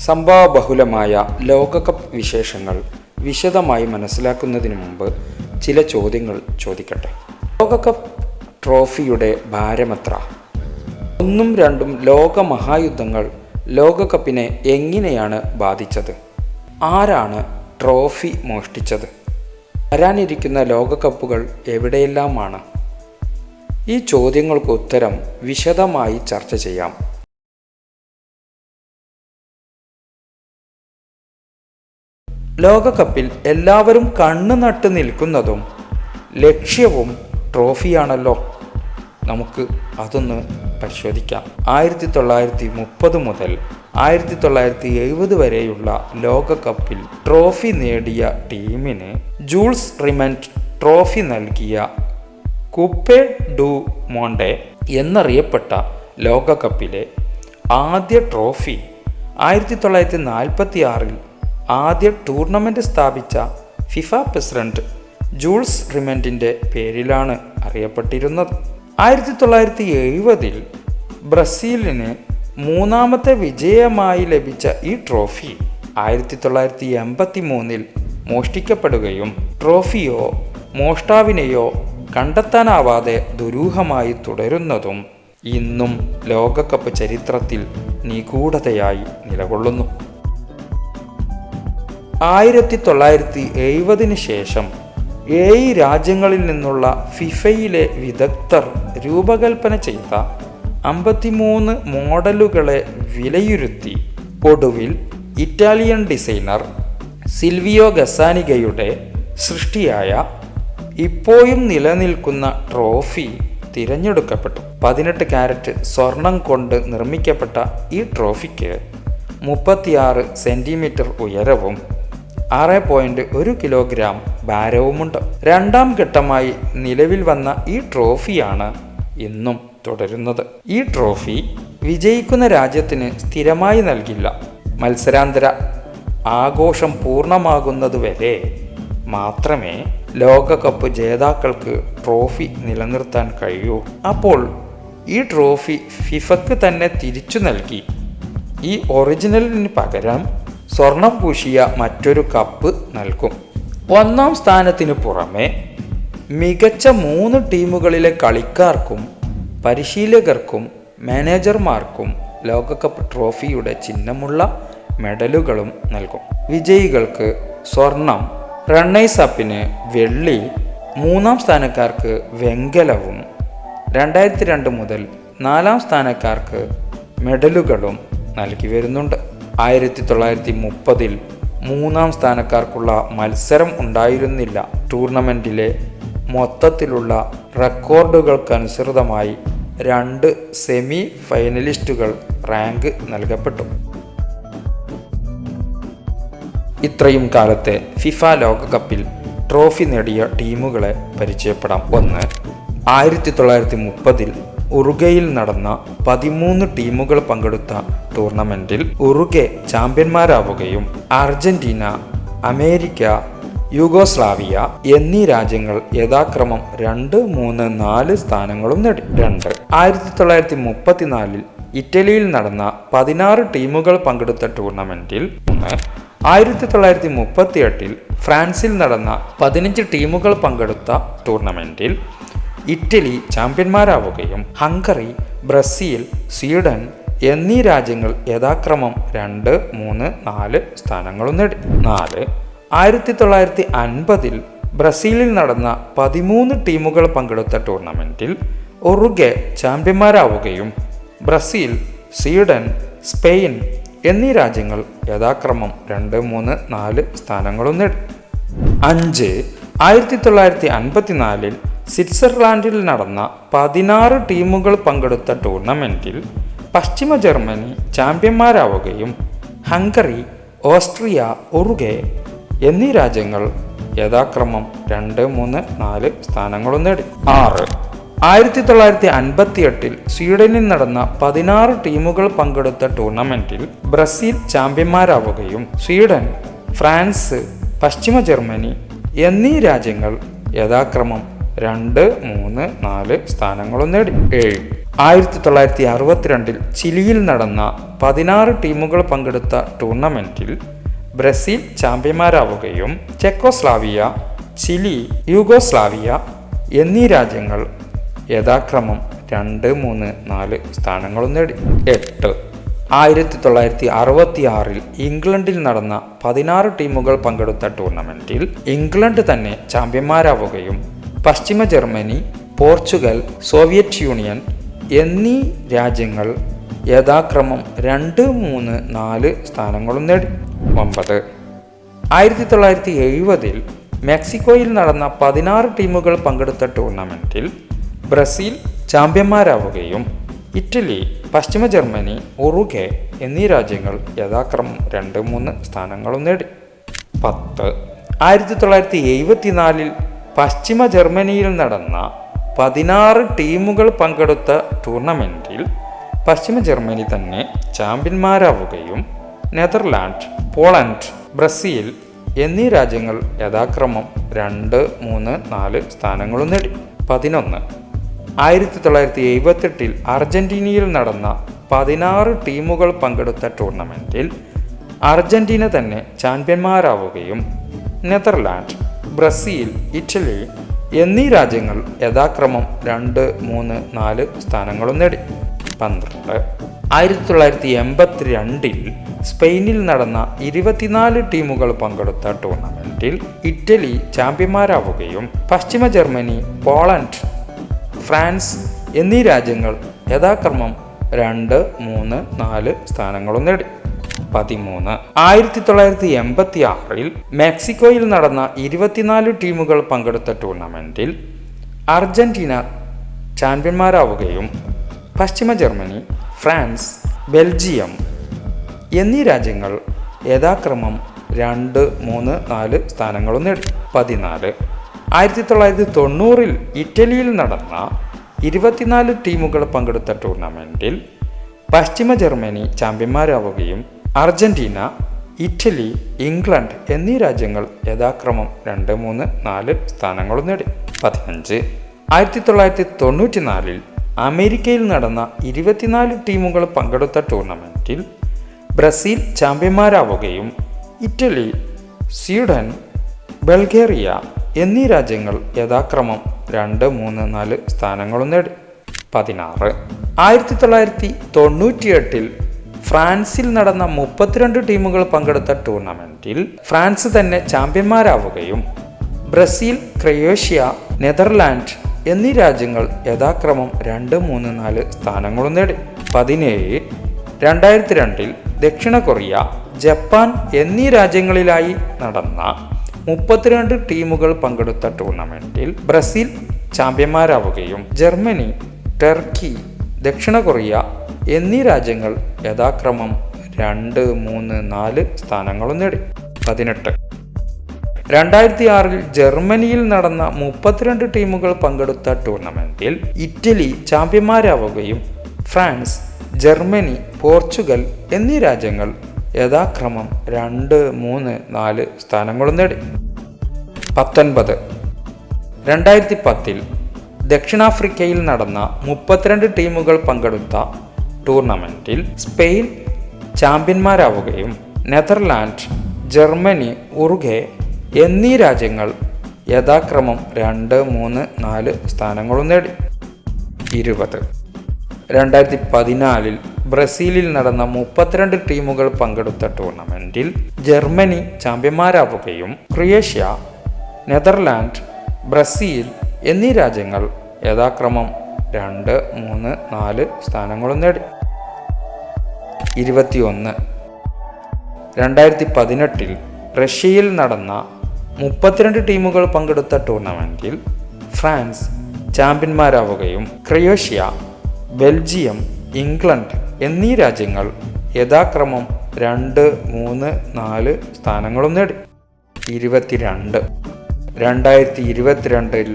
സംഭവബഹുലമായ ലോകകപ്പ് വിശേഷങ്ങൾ വിശദമായി മനസ്സിലാക്കുന്നതിന് മുമ്പ് ചില ചോദ്യങ്ങൾ ചോദിക്കട്ടെ. ലോകകപ്പ് ട്രോഫിയുടെ ഭാരമെത്ര? 1ഉം 2ഉം ലോകമഹായുദ്ധങ്ങൾ ലോകകപ്പിനെ എങ്ങനെയാണ് ബാധിച്ചത്? ആരാണ് ട്രോഫി മോഷ്ടിച്ചത്? വരാനിരിക്കുന്ന ലോകകപ്പുകൾ എവിടെയെല്ലാമാണ്? ഈ ചോദ്യങ്ങൾക്ക് ഉത്തരം വിശദമായി ചർച്ച ചെയ്യാം. ലോകകപ്പിൽ എല്ലാവരും കണ്ണു നട്ട് നിൽക്കുന്നതും ലക്ഷ്യവും ട്രോഫിയാണല്ലോ. നമുക്ക് അതൊന്ന് പരിശോധിക്കാം. 1930 മുതൽ 1970 വരെയുള്ള ലോകകപ്പിൽ ട്രോഫി നേടിയ ടീമിന് ജൂൾസ് റിമന്റ് ട്രോഫി നൽകിയ കൂപ്പേ ഡു മോണ്ടെ എന്നറിയപ്പെട്ട ലോകകപ്പിലെ ആദ്യ ട്രോഫി 1946 ആദ്യ ടൂർണമെൻ്റ് സ്ഥാപിച്ച ഫിഫ പ്രസിഡന്റ് ജൂൾസ് റിമന്റിൻ്റെ പേരിലാണ് അറിയപ്പെട്ടിരുന്നത്. 1970 ബ്രസീലിന് 3ാമത്തെ വിജയമായി ലഭിച്ച ഈ ട്രോഫി 1983 മോഷ്ടിക്കപ്പെടുകയും ട്രോഫിയോ മോഷ്ടാവിനെയോ കണ്ടെത്താനാവാതെ ദുരൂഹമായി തുടരുന്നതും ഇന്നും ലോകകപ്പ് ചരിത്രത്തിൽ നിഗൂഢതയായി നിലകൊള്ളുന്നു. 1970 ശേഷം 7 രാജ്യങ്ങളിൽ നിന്നുള്ള ഫിഫയിലെ വിദഗ്ധർ രൂപകൽപ്പന ചെയ്ത 53 മോഡലുകളെ വിലയിരുത്തി ഒടുവിൽ ഇറ്റാലിയൻ ഡിസൈനർ സിൽവിയോ ഗസാനിഗയുടെ സൃഷ്ടിയായ ഇപ്പോഴും നിലനിൽക്കുന്ന ട്രോഫി തിരഞ്ഞെടുക്കപ്പെട്ടു. 18 കാരറ്റ് സ്വർണം കൊണ്ട് നിർമ്മിക്കപ്പെട്ട ഈ ട്രോഫിക്ക് 36 സെൻറ്റിമീറ്റർ ഉയരവും 6.1 കിലോഗ്രാം ഭാരവുമുണ്ട്. 2ാം ഘട്ടമായി നിലവിൽ വന്ന ഈ ട്രോഫിയാണ് ഇന്നും തുടരുന്നത്. ഈ ട്രോഫി വിജയിക്കുന്ന രാജ്യത്തിന് സ്ഥിരമായി നൽകില്ല. മത്സരാന്തര ആഘോഷം പൂർണ്ണമാകുന്നതുവരെ മാത്രമേ ലോകകപ്പ് ജേതാക്കൾക്ക് ട്രോഫി നിലനിർത്താൻ കഴിയൂ. അപ്പോൾ ഈ ട്രോഫി ഫിഫക്ക് തന്നെ തിരിച്ചു നൽകി ഈ ഒറിജിനലിന് പകരം സ്വർണം പൂശിയ മറ്റൊരു കപ്പ് നൽകും. 1ാം സ്ഥാനത്തിന് പുറമെ മികച്ച 3 ടീമുകളിലെ കളിക്കാർക്കും പരിശീലകർക്കും മാനേജർമാർക്കും ലോകകപ്പ് ട്രോഫിയുടെ ചിഹ്നമുള്ള മെഡലുകളും നൽകും. വിജയികൾക്ക് സ്വർണം, റണ്ണേഴ്സ് അപ്പിന് വെള്ളി, 3ാം സ്ഥാനക്കാർക്ക് വെങ്കലവും 2002 മുതൽ 4ാം സ്ഥാനക്കാർക്ക് മെഡലുകളും നൽകി വരുന്നുണ്ട്. 1930 3ാം സ്ഥാനക്കാർക്കുള്ള മത്സരം ഉണ്ടായിരുന്നില്ല. ടൂർണമെൻറ്റിലെ മൊത്തത്തിലുള്ള റെക്കോർഡുകൾക്കനുസൃതമായി 2 സെമി ഫൈനലിസ്റ്റുകൾ റാങ്ക് നൽകപ്പെട്ടു. ഇത്രയും കാലത്തെ ഫിഫ ലോകകപ്പിൽ ട്രോഫി നേടിയ ടീമുകളെ പരിചയപ്പെടാം. 1. 1930 ഉറുഗ്വേയിൽ നടന്ന 13 ടീമുകൾ പങ്കെടുത്ത ടൂർണമെൻറ്റിൽ ഉറുഗ്വേ ചാമ്പ്യന്മാരാവുകയും അർജന്റീന, അമേരിക്ക, യൂഗോസ്ലാവിയ എന്നീ രാജ്യങ്ങൾ യഥാക്രമം 2, 3, 4 സ്ഥാനങ്ങളും നേടി. 2. 1934 ഇറ്റലിയിൽ നടന്ന 16 ടീമുകൾ പങ്കെടുത്ത ടൂർണമെൻറ്റിൽ 1938 ഫ്രാൻസിൽ നടന്ന 15 ടീമുകൾ പങ്കെടുത്ത ടൂർണമെൻറ്റിൽ ഇറ്റലി ചാമ്പ്യന്മാരാവുകയും ഹംഗറി, ബ്രസീൽ, സ്വീഡൻ എന്നീ രാജ്യങ്ങൾ യഥാക്രമം 2, 3, 4 സ്ഥാനങ്ങളും നേടി. 4. 1950 ബ്രസീലിൽ നടന്ന 13 ടീമുകൾ പങ്കെടുത്ത ടൂർണമെൻറ്റിൽ ഉറുഗ്വേ ചാമ്പ്യന്മാരാവുകയും ബ്രസീൽ, സ്വീഡൻ, സ്പെയിൻ എന്നീ രാജ്യങ്ങൾ യഥാക്രമം 2, 3, 4 സ്ഥാനങ്ങളും നേടി. 5. 1954 സ്വിറ്റ്സർലാൻഡിൽ നടന്ന 16 ടീമുകൾ പങ്കെടുത്ത ടൂർണമെൻറ്റിൽ പശ്ചിമ ജർമ്മനി ചാമ്പ്യന്മാരാവുകയും ഹംഗറി, ഓസ്ട്രിയ, ഉറുഗ്വേ എന്നീ രാജ്യങ്ങൾ യഥാക്രമം 2, 3, 4 സ്ഥാനങ്ങളും നേടി. 6. 1958 സ്വീഡനിൽ നടന്ന 16 ടീമുകൾ പങ്കെടുത്ത ടൂർണമെൻറ്റിൽ ബ്രസീൽ ചാമ്പ്യന്മാരാവുകയും സ്വീഡൻ, ഫ്രാൻസ്, പശ്ചിമ ജർമ്മനി എന്നീ രാജ്യങ്ങൾ യഥാക്രമം 2, 3, 4 സ്ഥാനങ്ങളും നേടി. 7. 1962 ചിലിയിൽ നടന്ന 16 ടീമുകൾ പങ്കെടുത്ത ടൂർണമെൻറ്റിൽ ബ്രസീൽ ചാമ്പ്യന്മാരാവുകയും ചെക്കോസ്ലാവിയ, ചിലി, യൂഗോസ്ലാവിയ എന്നീ രാജ്യങ്ങൾ യഥാക്രമം 2, 3, 4 സ്ഥാനങ്ങളും നേടി. 8. 1966 ഇംഗ്ലണ്ടിൽ നടന്ന 16 ടീമുകൾ പങ്കെടുത്ത ടൂർണമെൻറ്റിൽ ഇംഗ്ലണ്ട് തന്നെ ചാമ്പ്യന്മാരാവുകയും പശ്ചിമ ജർമ്മനി, പോർച്ചുഗൽ, സോവിയറ്റ് യൂണിയൻ എന്നീ രാജ്യങ്ങൾ യഥാക്രമം 2, 3, 4 സ്ഥാനങ്ങളും നേടി. 9. 1970 മെക്സിക്കോയിൽ നടന്ന 16 ടീമുകൾ പങ്കെടുത്ത ടൂർണമെൻറ്റിൽ ബ്രസീൽ ചാമ്പ്യന്മാരാവുകയും ഇറ്റലി, പശ്ചിമ ജർമ്മനി, ഉറുഗ്വേ എന്നീ രാജ്യങ്ങൾ യഥാക്രമം 2, 3 സ്ഥാനങ്ങളും നേടി. 10. 1974 പശ്ചിമ ജർമ്മനിയിൽ നടന്ന 16 ടീമുകൾ പങ്കെടുത്ത ടൂർണമെൻറ്റിൽ പശ്ചിമ ജർമ്മനി തന്നെ ചാമ്പ്യന്മാരാവുകയും നെതർലാൻഡ്, പോളണ്ട്, ബ്രസീൽ എന്നീ രാജ്യങ്ങൾ യഥാക്രമം 2, 3, 4 സ്ഥാനങ്ങളും നേടി. 11. 1978 അർജന്റീനയിൽ നടന്ന 16 ടീമുകൾ പങ്കെടുത്ത ടൂർണമെൻറ്റിൽ അർജന്റീന തന്നെ ചാമ്പ്യന്മാരാവുകയും നെതർലാൻഡ്, ബ്രസീൽ, ഇറ്റലി എന്നീ രാജ്യങ്ങൾ യഥാക്രമം 2, 3, 4 സ്ഥാനങ്ങളും നേടി. 12. 1982 സ്പെയിനിൽ നടന്ന 24 ടീമുകൾ പങ്കെടുത്ത ടൂർണമെൻറ്റിൽ ഇറ്റലി ചാമ്പ്യന്മാരാവുകയും പശ്ചിമ ജർമ്മനി, പോളണ്ട്, ഫ്രാൻസ് എന്നീ രാജ്യങ്ങൾ യഥാക്രമം 2, 3, 4 സ്ഥാനങ്ങളും നേടി. 13. 1986 മെക്സിക്കോയിൽ നടന്ന 24 ടീമുകൾ പങ്കെടുത്ത ടൂർണമെൻറ്റിൽ അർജന്റീന ചാമ്പ്യന്മാരാവുകയും പശ്ചിമ ജർമ്മനി, ഫ്രാൻസ്, ബെൽജിയം എന്നീ രാജ്യങ്ങൾ യഥാക്രമം 2, 3, 4 സ്ഥാനങ്ങളും നേടി. 14. 1990 ഇറ്റലിയിൽ നടന്ന 24 ടീമുകൾ പങ്കെടുത്ത ടൂർണമെൻറ്റിൽ പശ്ചിമ ജർമ്മനി ചാമ്പ്യന്മാരാവുകയും അർജന്റീന, ഇറ്റലി, ഇംഗ്ലണ്ട് എന്നീ രാജ്യങ്ങൾ യഥാക്രമം 2, 3, 4 സ്ഥാനങ്ങളും നേടി. 15. 1994 അമേരിക്കയിൽ നടന്ന 24 ടീമുകൾ പങ്കെടുത്ത ടൂർണമെൻറ്റിൽ ബ്രസീൽ ചാമ്പ്യന്മാരാവുകയും ഇറ്റലി, സ്വീഡൻ, ബൾഗേറിയ എന്നീ രാജ്യങ്ങൾ യഥാക്രമം 2, 3, 4 സ്ഥാനങ്ങളും നേടി. 16. 1998 ഫ്രാൻസിൽ നടന്ന 32 ടീമുകൾ പങ്കെടുത്ത ടൂർണമെൻറ്റിൽ ഫ്രാൻസ് തന്നെ ചാമ്പ്യന്മാരാവുകയും ബ്രസീൽ, ക്രൊയേഷ്യ, നെതർലാൻഡ് എന്നീ രാജ്യങ്ങൾ യഥാക്രമം 2, 3, 4 സ്ഥാനങ്ങളും നേടി. 17. 2002 ദക്ഷിണ കൊറിയ, ജപ്പാൻ എന്നീ രാജ്യങ്ങളിലായി നടന്ന 32 ടീമുകൾ പങ്കെടുത്ത ടൂർണമെൻറ്റിൽ ബ്രസീൽ ചാമ്പ്യന്മാരാവുകയും ജർമ്മനി, ടർക്കി, ദക്ഷിണ കൊറിയ എന്നീ രാജ്യങ്ങൾ യഥാക്രമം 2, 3, 4 സ്ഥാനങ്ങളും നേടി. 18. 2006 ജർമ്മനിയിൽ നടന്ന 32 ടീമുകൾ പങ്കെടുത്ത ടൂർണമെൻറ്റിൽ ഇറ്റലി ചാമ്പ്യന്മാരാവുകയും ഫ്രാൻസ്, ജർമ്മനി, പോർച്ചുഗൽ എന്നീ രാജ്യങ്ങൾ യഥാക്രമം 2, 3, 4 സ്ഥാനങ്ങളും നേടി. 19. 2010 ദക്ഷിണാഫ്രിക്കയിൽ നടന്ന 32 ടീമുകൾ പങ്കെടുത്ത ടൂർണമെൻറ്റിൽ സ്പെയിൻ ചാമ്പ്യന്മാരാവുകയും നെതർലാൻഡ്, ജർമ്മനി, ഉറുഗ്വേ എന്നീ രാജ്യങ്ങൾ യഥാക്രമം 2, 3, 4 സ്ഥാനങ്ങളും നേടി. 20. 2014 ബ്രസീലിൽ നടന്ന 32 ടീമുകൾ പങ്കെടുത്ത ടൂർണമെൻറ്റിൽ ജർമ്മനി ചാമ്പ്യന്മാരാവുകയും ക്രൊയേഷ്യ, നെതർലാൻഡ്, ബ്രസീൽ എന്നീ രാജ്യങ്ങൾ യഥാക്രമം 2, 3, 4 സ്ഥാനങ്ങളും നേടി. 21. 2018 റഷ്യയിൽ നടന്ന 32 ടീമുകൾ പങ്കെടുത്ത ടൂർണമെൻറ്റിൽ ഫ്രാൻസ് ചാമ്പ്യന്മാരാവുകയും ക്രൊയേഷ്യ, ബെൽജിയം, ഇംഗ്ലണ്ട് എന്നീ രാജ്യങ്ങൾ യഥാക്രമം 2, 3, 4 സ്ഥാനങ്ങളും നേടി. 22. 2022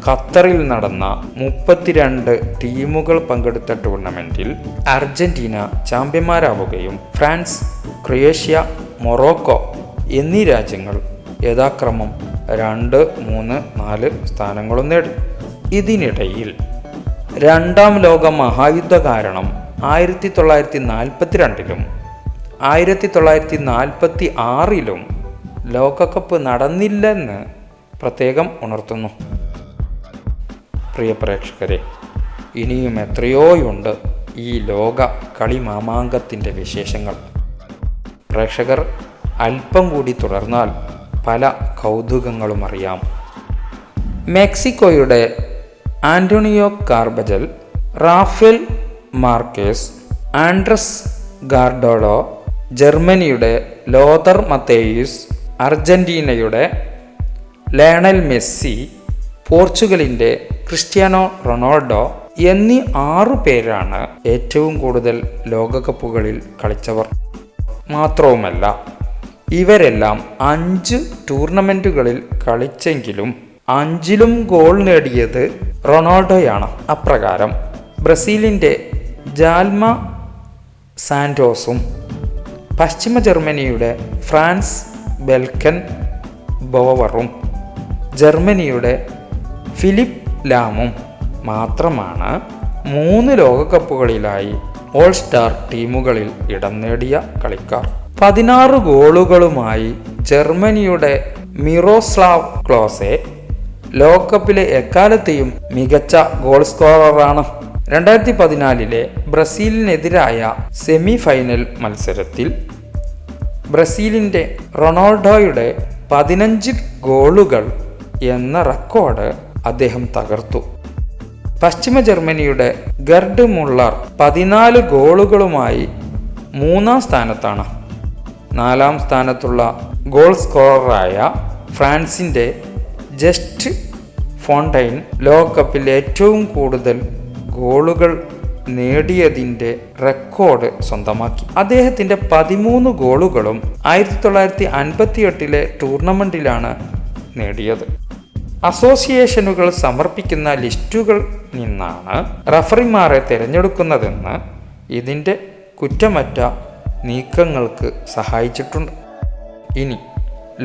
ഖത്തറിൽ നടന്ന 32 ടീമുകൾ പങ്കെടുത്ത ടൂർണമെൻറ്റിൽ അർജന്റീന ചാമ്പ്യന്മാരാവുകയും ഫ്രാൻസ്, ക്രൊയേഷ്യ, മൊറോക്കോ എന്നീ രാജ്യങ്ങൾ യഥാക്രമം 2, 3, 4 സ്ഥാനങ്ങളും നേടി. ഇതിനിടയിൽ രണ്ടാം ലോക മഹായുദ്ധ കാരണം 1942-ലും 1946-ലും ലോകകപ്പ് നടന്നില്ലെന്ന് പ്രത്യേകം ഉണർത്തുന്നു. പ്രിയ പ്രേക്ഷകരെ, ഇനിയും എത്രയോയുണ്ട് ഈ ലോക കളി മാമാങ്കത്തിൻ്റെ വിശേഷങ്ങൾ. പ്രേക്ഷകർ അല്പം കൂടി തുടർന്നാൽ പല കൗതുകങ്ങളും അറിയാം. മെക്സിക്കോയുടെ ആന്റോണിയോ കാർബജൽ, റാഫേൽ മാർക്കേസ്, ആൻഡ്രസ് ഗാർഡോളോ, ജർമ്മനിയുടെ ലോതർ മത്തേയൂസ്, അർജന്റീനയുടെ ലയണൽ മെസ്സി, പോർച്ചുഗലിൻ്റെ ക്രിസ്ത്യാനോ റൊണാൾഡോ എന്നീ 6 പേരാണ് ഏറ്റവും കൂടുതൽ ലോകകപ്പുകളിൽ കളിച്ചവർ. മാത്രവുമല്ല, ഇവരെല്ലാം 5 ടൂർണമെൻറ്റുകളിൽ കളിച്ചെങ്കിലും 5ലും ഗോൾ നേടിയത് റൊണാൾഡോയാണ്. അപ്രകാരം ബ്രസീലിൻ്റെ ജാൽമ സാന്റോസും, പശ്ചിമ ജർമ്മനിയുടെ ഫ്രാൻസ് ബെൽക്കൻ ബോവറും, ജർമ്മനിയുടെ ഫിലിപ്പ് ലാമും മാത്രമാണ് 3 ലോകകപ്പുകളിലായി ഓൾ സ്റ്റാർ ടീമുകളിൽ ഇടം നേടിയ കളിക്കാർ. 16 ഗോളുകളുമായി ജർമ്മനിയുടെ മിറോസ്ലാവ് ക്ലോസെ ലോകകപ്പിലെ എക്കാലത്തെയും മികച്ച ഗോൾ സ്കോററാണ്. 2014-ലെ ബ്രസീലിനെതിരായ സെമി ഫൈനൽ മത്സരത്തിൽ ബ്രസീലിൻ്റെ റൊണാൾഡോയുടെ 15 ഗോളുകൾ എന്ന റെക്കോർഡ് അദ്ദേഹം തകർത്തു. പശ്ചിമ ജർമ്മനിയുടെ ഗർഡ് മുള്ളർ 14 ഗോളുകളുമായി 3-ാം സ്ഥാനത്താണ്. 4-ാം സ്ഥാനത്തുള്ള ഗോൾ സ്കോററായ ഫ്രാൻസിൻ്റെ ജസ്റ്റ് ഫോണ്ടൈൻ ലോകകപ്പിൽ ഏറ്റവും കൂടുതൽ ഗോളുകൾ നേടിയതിൻ്റെ റെക്കോർഡ് സ്വന്തമാക്കി. അദ്ദേഹത്തിൻ്റെ 13 ഗോളുകളും 1958-ലെ ടൂർണമെൻറ്റിലാണ് നേടിയത്. അസോസിയേഷനുകൾ സമർപ്പിക്കുന്ന ലിസ്റ്റുകൾ നിന്നാണ് റഫറിമാരെ തിരഞ്ഞെടുക്കുന്നതെന്ന് ഇതിൻ്റെ കുറ്റമറ്റ നീക്കങ്ങൾക്ക് സഹായിച്ചിട്ടുണ്ട്. ഇനി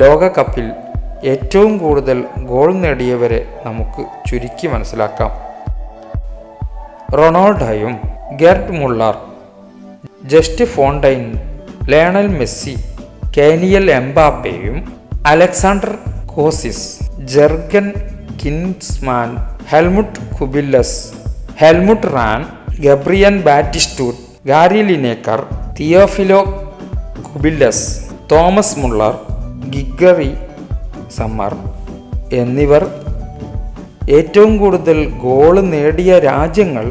ലോകകപ്പിൽ ഏറ്റവും കൂടുതൽ ഗോൾ നേടിയവരെ നമുക്ക് ചുരുക്കി മനസ്സിലാക്കാം. റൊണാൾഡോയും Gerd Muller, Just Fontaine, Lionel Messi, കാനിയൽ എംബാപ്പയും, Alexander Kocsis, Jurgen Klinsmann, Helmut Cubillas, Helmut Rahn, Gabriel Batistuta, Gary Lineker, Teofilo Cubillas, Thomas Muller, ഗിഗറി സമ്മർ എന്നിവർ. ഏറ്റവും കൂടുതൽ ഗോൾ നേടിയ രാജ്യങ്ങൾ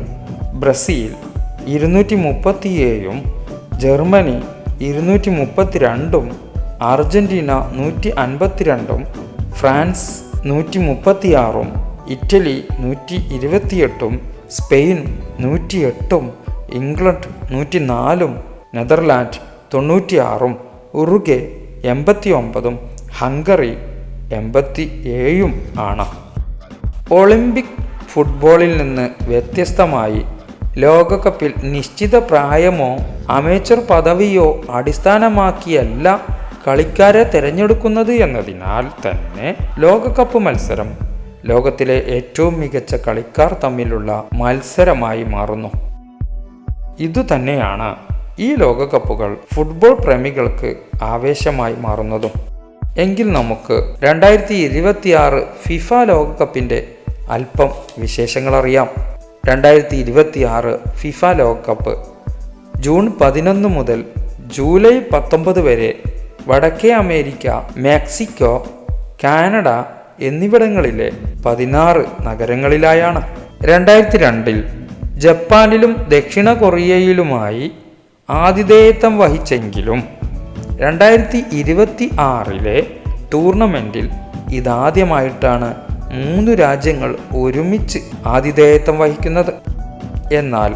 Brazil 237, Germany 232, Argentina 152, France 136, Italy 128, Spain 108, England 104, Netherland 96, Uruguay 89, Hungary 87 ആണ്. ഒളിമ്പിക് ഫുട്ബോളിൽ നിന്ന് വ്യത്യസ്തമായി ലോകകപ്പിൽ നിശ്ചിത പ്രായമോ അമേച്ചർ പദവിയോ അടിസ്ഥാനമാക്കിയല്ല കളിക്കാരെ തിരഞ്ഞെടുക്കുന്നത് എന്നതിനാൽ തന്നെ ലോകകപ്പ് മത്സരം ലോകത്തിലെ ഏറ്റവും മികച്ച കളിക്കാർ തമ്മിലുള്ള മത്സരമായി മാറുന്നു. ഇതുതന്നെയാണ് ഈ ലോകകപ്പുകൾ ഫുട്ബോൾ പ്രേമികൾക്ക് ആവേശമായി മാറുന്നതും. എങ്കിൽ നമുക്ക് 2026 ഫിഫ ലോകകപ്പിൻ്റെ അല്പം വിശേഷങ്ങൾ അറിയാം. 2026 ഫിഫ ലോകകപ്പ് ജൂൺ 11 മുതൽ ജൂലൈ 19 വരെ വടക്കേ അമേരിക്ക, മെക്സിക്കോ, കാനഡ എന്നിവിടങ്ങളിലെ 16 നഗരങ്ങളിലായാണ്. 2002-ൽ ജപ്പാനിലും ദക്ഷിണ കൊറിയയിലുമായി ആതിഥേയത്വം വഹിച്ചെങ്കിലും 2026-ലെ ടൂർണമെൻറ്റിൽ ഇതാദ്യമായിട്ടാണ് 3 രാജ്യങ്ങൾ ഒരുമിച്ച് ആതിഥേയത്വം വഹിക്കുന്നത്. എന്നാൽ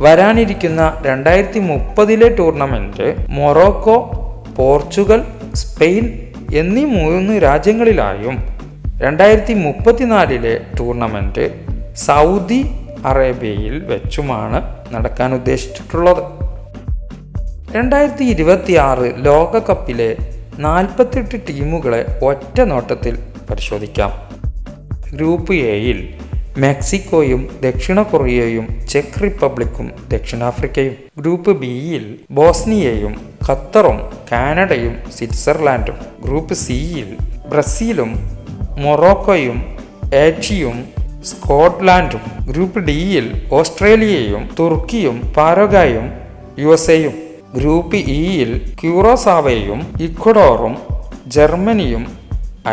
വരാനിരിക്കുന്ന 2030-ലെ ടൂർണമെൻറ്റ് മൊറോക്കോ, പോർച്ചുഗൽ, സ്പെയിൻ എന്നീ 3 രാജ്യങ്ങളിലായും 2034-ലെ ടൂർണമെൻറ്റ് സൗദി അറേബ്യയിൽ വെച്ചുമാണ് നടക്കാൻ ഉദ്ദേശിച്ചിട്ടുള്ളത്. 2026 ലോകകപ്പിലെ 48 ടീമുകളെ ഒറ്റ നോട്ടത്തിൽ പരിശോധിക്കാം. ഗ്രൂപ്പ് എയിൽ മെക്സിക്കോയും ദക്ഷിണ കൊറിയയും ചെക്ക് റിപ്പബ്ലിക്കും ദക്ഷിണാഫ്രിക്കയും. ഗ്രൂപ്പ് ബിയിൽ ബോസ്നിയയും ഖത്തറും കാനഡയും സ്വിറ്റ്സർലാൻഡും. ഗ്രൂപ്പ് സിയിൽ ബ്രസീലും മൊറോക്കോയും ഏച്ചിയും സ്കോട്ട്ലാൻഡും. ഗ്രൂപ്പ് ഡിയിൽ ഓസ്ട്രേലിയയും തുർക്കിയും പാരഗ്വായും USA-യും. ഗ്രൂപ്പ് ഇയിൽ ക്യൂറോസാവയും ഇക്വഡോറും ജർമ്മനിയും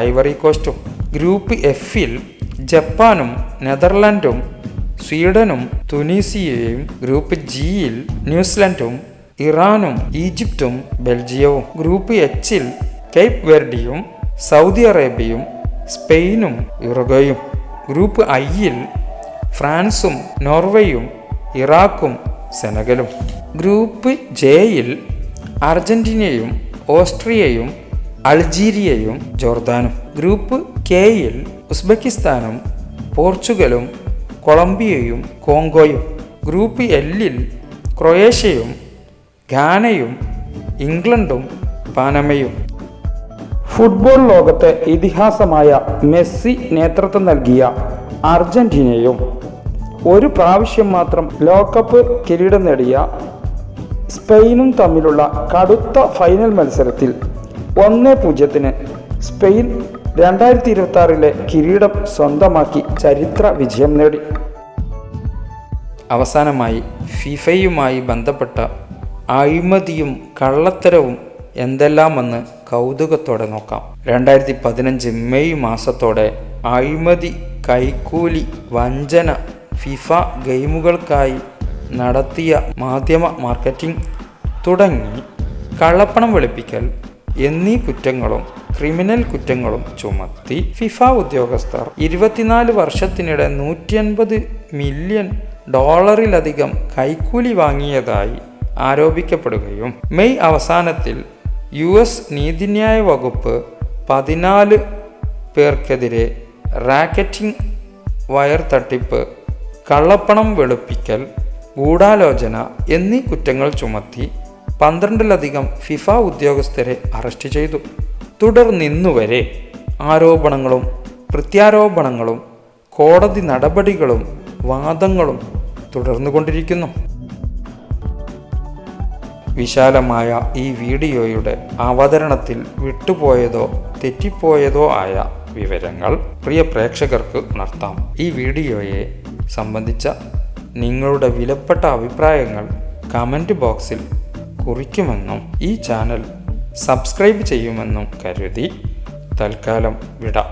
ഐവറി കോസ്റ്റും. ഗ്രൂപ്പ് എഫിൽ ജപ്പാനും നെതർലൻഡും സ്വീഡനും തുനീസിയയും. ഗ്രൂപ്പ് ജിയിൽ ന്യൂസിലൻഡും ഇറാനും ഈജിപ്തും ബെൽജിയവും. ഗ്രൂപ്പ് എച്ചിൽ കേപ്പ് വെർഡിയും സൗദി അറേബ്യയും സ്പെയിനും യുറുഗ്വേയും. ഗ്രൂപ്പ് ഐയിൽ ഫ്രാൻസും നോർവേയും ഇറാഖും സെനഗലും. ഗ്രൂപ്പ് ജെയിൽ അർജന്റീനയും ഓസ്ട്രിയയും അൾജീരിയയും ജോർദാനും. ഗ്രൂപ്പ് കെയിൽ ഉസ്ബെക്കിസ്ഥാനും പോർച്ചുഗലും കൊളംബിയയും കോങ്കോയും. ഗ്രൂപ്പ് എല്ലിൽ ക്രൊയേഷ്യയും ഘാനയും ഇംഗ്ലണ്ടും പാനമയും. ഫുട്ബോൾ ലോകത്തെ ഇതിഹാസമായ മെസ്സി നേതൃത്വം നൽകിയ അർജന്റീനയും ഒരു പ്രാവശ്യം മാത്രം ലോകകപ്പ് കിരീടം നേടിയ സ്പെയിനും തമ്മിലുള്ള കടുത്ത ഫൈനൽ മത്സരത്തിൽ 1-0 സ്പെയിൻ 2026 കിരീടം സ്വന്തമാക്കി ചരിത്ര വിജയം നേടി. അവസാനമായി ഫിഫയുമായി ബന്ധപ്പെട്ട അഴിമതിയും കള്ളത്തരവും എന്തെല്ലാമെന്ന് കൗതുകത്തോടെ നോക്കാം. 2015 മെയ് മാസത്തോടെ അഴിമതി, കൈക്കൂലി, വഞ്ചന, ഫിഫ ഗെയിമുകൾക്കായി നടത്തിയ മാധ്യമ മാർക്കറ്റിംഗ് തുടങ്ങി കള്ളപ്പണം വെളുപ്പിക്കൽ എന്നീ കുറ്റങ്ങളും ക്രിമിനൽ കുറ്റങ്ങളും ചുമത്തി ഫിഫ ഉദ്യോഗസ്ഥർ 24 വർഷത്തിനിടെ $150 മില്യൺ കൈക്കൂലി വാങ്ങിയതായി ആരോപിക്കപ്പെടുകയും മെയ് അവസാനത്തിൽ US നീതിന്യായ വകുപ്പ് 14 പേർക്കെതിരെ റാക്കറ്റിംഗ്, വയർ തട്ടിപ്പ്, കള്ളപ്പണം വെളുപ്പിക്കൽ, ഗൂഢാലോചന എന്നീ കുറ്റങ്ങൾ ചുമത്തി 12 ഫിഫ ഉദ്യോഗസ്ഥരെ അറസ്റ്റ് ചെയ്തു. തുടർന്നിന്നുവരെ ആരോപണങ്ങളും പ്രത്യാരോപണങ്ങളും കോടതി നടപടികളും വാദങ്ങളും തുടർന്നുകൊണ്ടിരിക്കുന്നു. വിശാലമായ ഈ വീഡിയോയുടെ അവതരണത്തിൽ വിട്ടുപോയതോ തെറ്റിപ്പോയതോ ആയ വിവരങ്ങൾ പ്രിയ പ്രേക്ഷകർക്ക് ഉണർത്താം. ഈ വീഡിയോയെ സംബന്ധിച്ച നിങ്ങളുടെ വിലപ്പെട്ട അഭിപ്രായങ്ങൾ കമൻറ്റ് ബോക്സിൽ കുറിക്കുമെന്നും ഈ ചാനൽ സബ്സ്ക്രൈബ് ചെയ്യുമെന്നും കരുതി തൽക്കാലം വിടാം.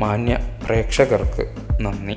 മാന്യ പ്രേക്ഷകർക്ക് നന്ദി.